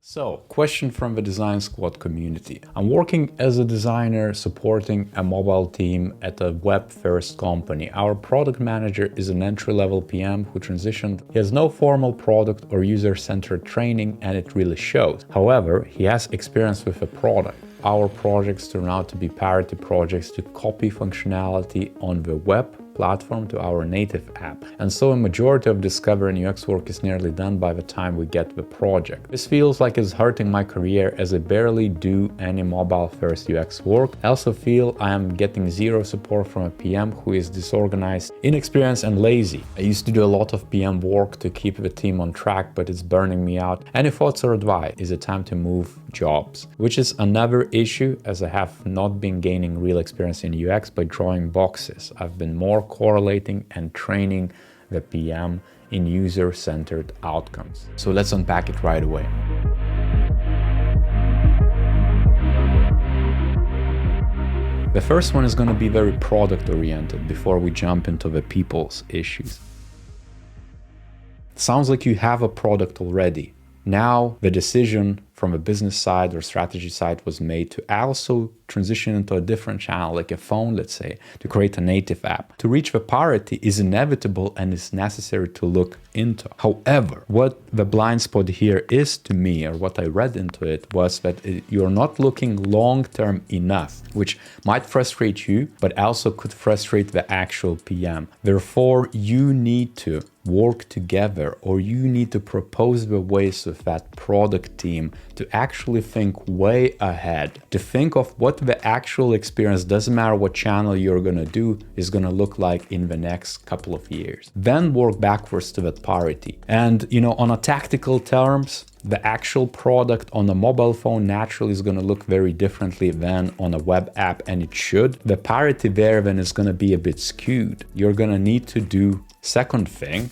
So, question from the Design Squad community. I'm working as a designer supporting a mobile team at a web-first company. Our product manager is an entry-level PM who transitioned. He has no formal product or user-centered training, and it really shows. However, he has experience with a product. Our projects turn out to be parity projects to copy functionality on the web platform to our native app. And so a majority of Discover and UX work is nearly done by the time we get the project. This feels like it's hurting my career as I barely do any mobile first UX work. I also feel I am getting zero support from a PM who is disorganized, inexperienced and lazy. I used to do a lot of PM work to keep the team on track, but it's burning me out. Any thoughts or advice? Is it time to move jobs? Which is another issue, as I have not been gaining real experience in UX by drawing boxes. I've been more correlating and training the PM in user-centered outcomes. So let's unpack it right away. The first one is going to be very product-oriented before we jump into the people's issues. It sounds like you have a product already. Now the decision from a business side or strategy side was made to also transition into a different channel, like a phone, let's say, to create a native app. To reach the parity is inevitable and is necessary to look into. However, what the blind spot here is to me, or what I read into it, was that you're not looking long-term enough, which might frustrate you, but also could frustrate the actual PM. Therefore, you need to work together, or you need to propose the ways of that product team to actually think way ahead, to think of what the actual experience, doesn't matter what channel you're going to do, is going to look like in the next couple of years. Then work backwards to that parity. And, on a tactical terms, the actual product on a mobile phone naturally is going to look very differently than on a web app, and it should. The parity there then is going to be a bit skewed. You're going to need to do, second thing,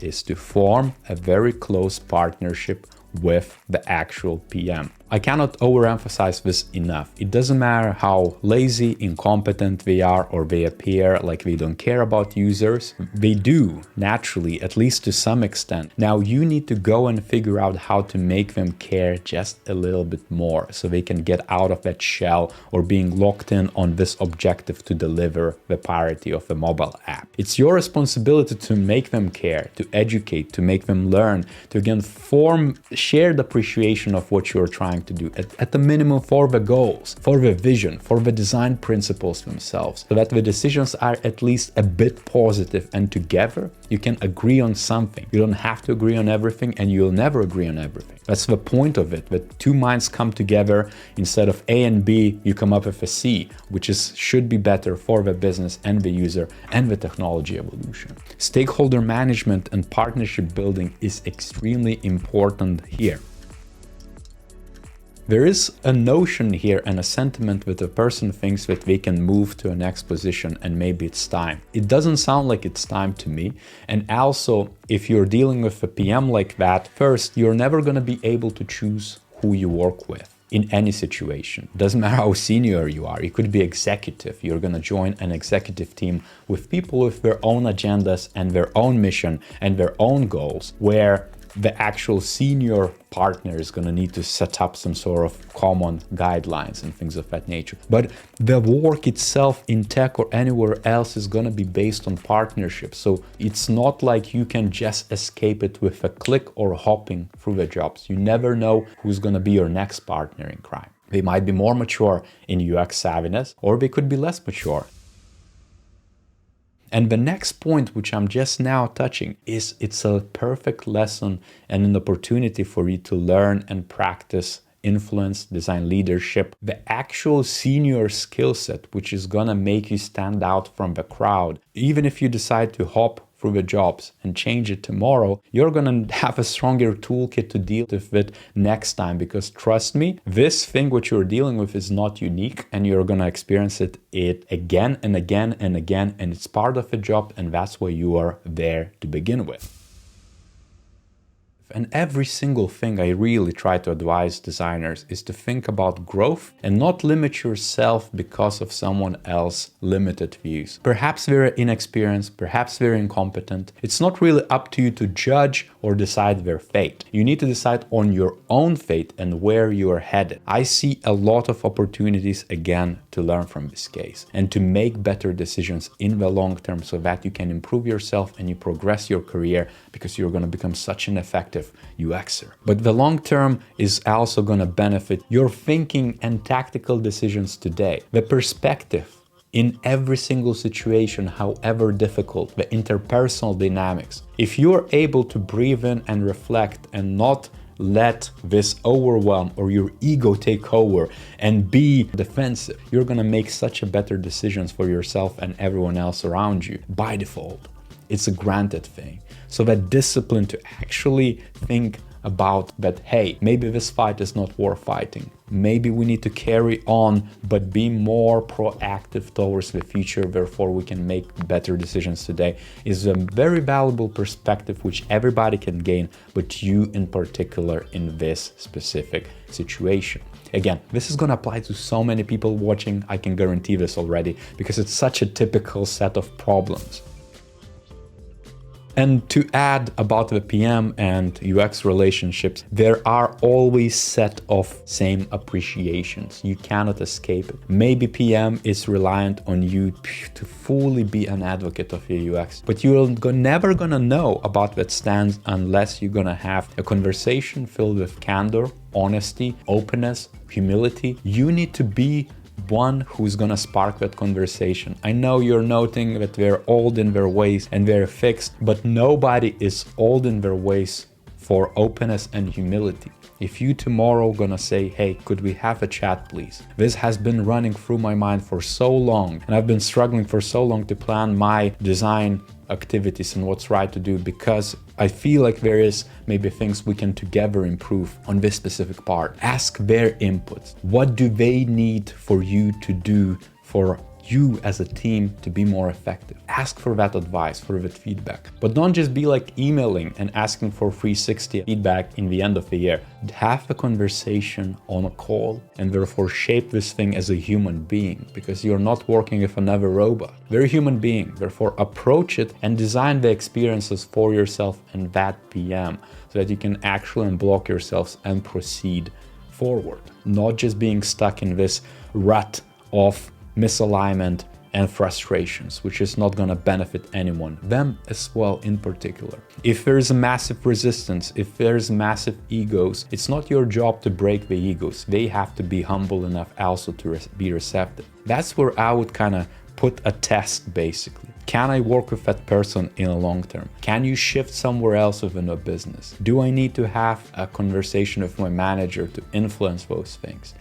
is to form a very close partnership with the actual PM. I cannot overemphasize this enough. It doesn't matter how lazy, incompetent they are, or they appear like they don't care about users. They do, naturally, at least to some extent. Now you need to go and figure out how to make them care just a little bit more so they can get out of that shell or being locked in on this objective to deliver the parity of the mobile app. It's your responsibility to make them care, to educate, to make them learn, to again form shared appreciation of what you're trying to do, at the minimum for the goals, for the vision, for the design principles themselves, so that the decisions are at least a bit positive, and together you can agree on something. You don't have to agree on everything, and you'll never agree on everything. That's the point of it, that two minds come together. Instead of A and B, you come up with a C, which should be better for the business and the user and the technology evolution. Stakeholder management and partnership building is extremely important here. There is a notion here and a sentiment that the person thinks that they can move to a next position and maybe it's time. It doesn't sound like it's time to me. And also, if you're dealing with a PM like that, first, you're never going to be able to choose who you work with in any situation. Doesn't matter how senior you are. You could be executive. You're going to join an executive team with people with their own agendas and their own mission and their own goals, where the actual senior partner is going to need to set up some sort of common guidelines and things of that nature. But the work itself in tech or anywhere else is going to be based on partnership. So it's not like you can just escape it with a click or hopping through the jobs. You never know who's going to be your next partner in crime. They might be more mature in UX savviness, or they could be less mature. And the next point, which I'm just now touching, is it's a perfect lesson and an opportunity for you to learn and practice influence, design leadership, the actual senior skill set, which is gonna make you stand out from the crowd. Even if you decide to hop through the jobs and change it tomorrow, you're gonna have a stronger toolkit to deal with it next time, because trust me, this thing which you're dealing with is not unique, and you're gonna experience it again and again and again, and it's part of the job, and that's why you are there to begin with. And every single thing I really try to advise designers is to think about growth and not limit yourself because of someone else's limited views. Perhaps they're inexperienced, perhaps they're incompetent. It's not really up to you to judge or decide their fate. You need to decide on your own fate and where you are headed. I see a lot of opportunities again to learn from this case and to make better decisions in the long term so that you can improve yourself and you progress your career because you're going to become such an effective UXer. But the long term is also going to benefit your thinking and tactical decisions today. The perspective in every single situation, however difficult, the interpersonal dynamics. If you are able to breathe in and reflect and not let this overwhelm or your ego take over and be defensive, you're gonna make such a better decisions for yourself and everyone else around you by default. It's a granted thing. So that discipline to actually think about that, hey, maybe this fight is not worth fighting. Maybe we need to carry on, but be more proactive towards the future, therefore we can make better decisions today, is a very valuable perspective which everybody can gain, but you in particular in this specific situation. Again, this is going to apply to so many people watching, I can guarantee this already, because it's such a typical set of problems. And to add about the PM and UX relationships, there are always set of same appreciations. You cannot escape it. Maybe PM is reliant on you to fully be an advocate of your UX, but you're never gonna know about that stance unless you're gonna have a conversation filled with candor, honesty, openness, humility. You need to be one who's gonna spark that conversation. I know you're noting that they're old in their ways and they're fixed, but nobody is old in their ways for openness and humility. If you tomorrow gonna say, hey, could we have a chat please? This has been running through my mind for so long and I've been struggling for so long to plan my design activities and what's right to do because I feel like there is maybe things we can together improve on this specific part. Ask their inputs. What do they need for you to do for you as a team to be more effective? Ask for that advice, for that feedback. But don't just be like emailing and asking for 360 feedback in the end of the year. Have a conversation on a call and therefore shape this thing as a human being because you're not working with another robot. They're a human being, therefore approach it and design the experiences for yourself and that PM so that you can actually unblock yourselves and proceed forward. Not just being stuck in this rut of misalignment and frustrations, which is not going to benefit anyone, them as well in particular. If there is a massive resistance, if there's massive egos, it's not your job to break the egos. They have to be humble enough also to be receptive. That's where I would kind of put a test basically. Can I work with that person in a long term? Can you shift somewhere else within a business? Do I need to have a conversation with my manager to influence those things?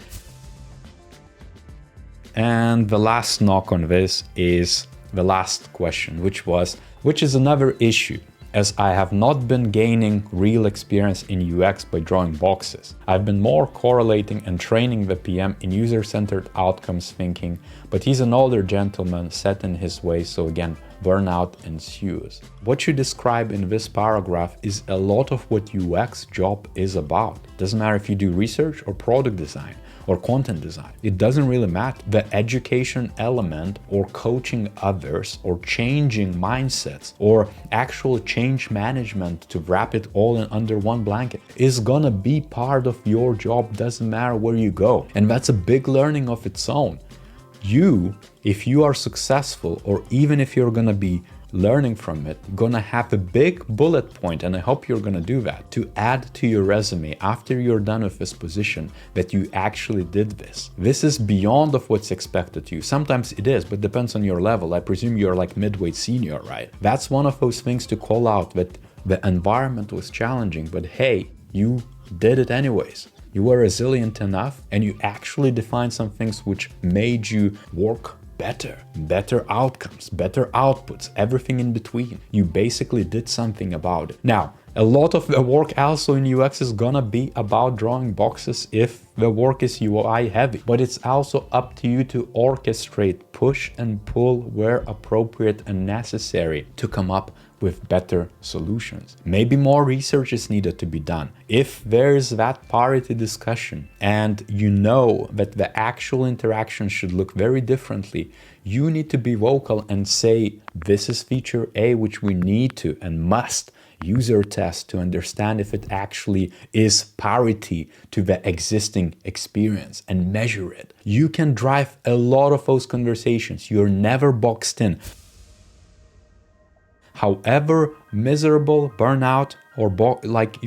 And the last knock on this is the last question, which is another issue, as I have not been gaining real experience in UX by drawing boxes. I've been more correlating and training the PM in user-centered outcomes thinking, but he's an older gentleman set in his ways, so again, burnout ensues. What you describe in this paragraph is a lot of what UX job is about. Doesn't matter if you do research or product design or content design. It doesn't really matter. The education element or coaching others or changing mindsets or actual change management to wrap it all in under one blanket is gonna be part of your job, doesn't matter where you go. And that's a big learning of its own. If you are successful, or even if you're gonna be learning from it, gonna have a big bullet point, and I hope you're gonna do that, to add to your resume after you're done with this position that you actually did this. This is beyond of what's expected of you. Sometimes it is, but depends on your level. I presume you're like midweight senior, right? That's one of those things to call out, that the environment was challenging, but hey, you did it anyways. You were resilient enough and you actually defined some things which made you work better outcomes, better outputs, everything in between. You basically did something about it. Now, a lot of the work also in UX is gonna be about drawing boxes if the work is UI heavy, but it's also up to you to orchestrate, push and pull where appropriate and necessary to come up with better solutions. Maybe more research is needed to be done. If there's that parity discussion and you know that the actual interaction should look very differently, you need to be vocal and say, this is feature A, which we need to and must user test to understand if it actually is parity to the existing experience and measure it. You can drive a lot of those conversations. You're never boxed in. However miserable, burnout, or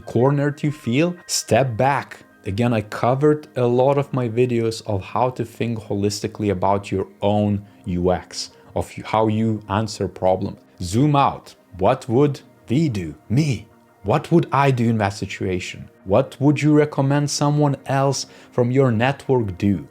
cornered you feel, step back. Again, I covered a lot of my videos of how to think holistically about your own UX, of how you answer problems. Zoom out. What would we do? Me. What would I do in that situation? What would you recommend someone else from your network do?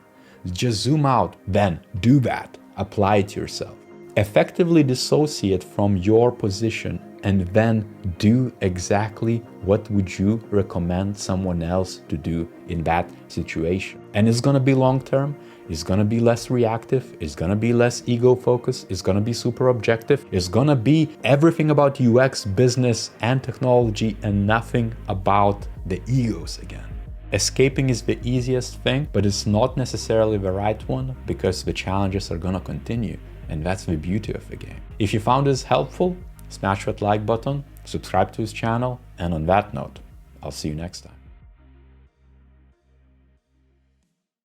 Just zoom out, then do that. Apply it yourself. Effectively dissociate from your position and then do exactly what would you recommend someone else to do in that situation. And it's gonna be long-term, it's gonna be less reactive, it's gonna be less ego-focused, it's gonna be super objective, it's gonna be everything about UX, business, and technology and nothing about the egos again. Escaping is the easiest thing, but it's not necessarily the right one because the challenges are gonna continue. And that's the beauty of the game. If you found this helpful, smash that like button, subscribe to his channel, and on that note, I'll see you next time.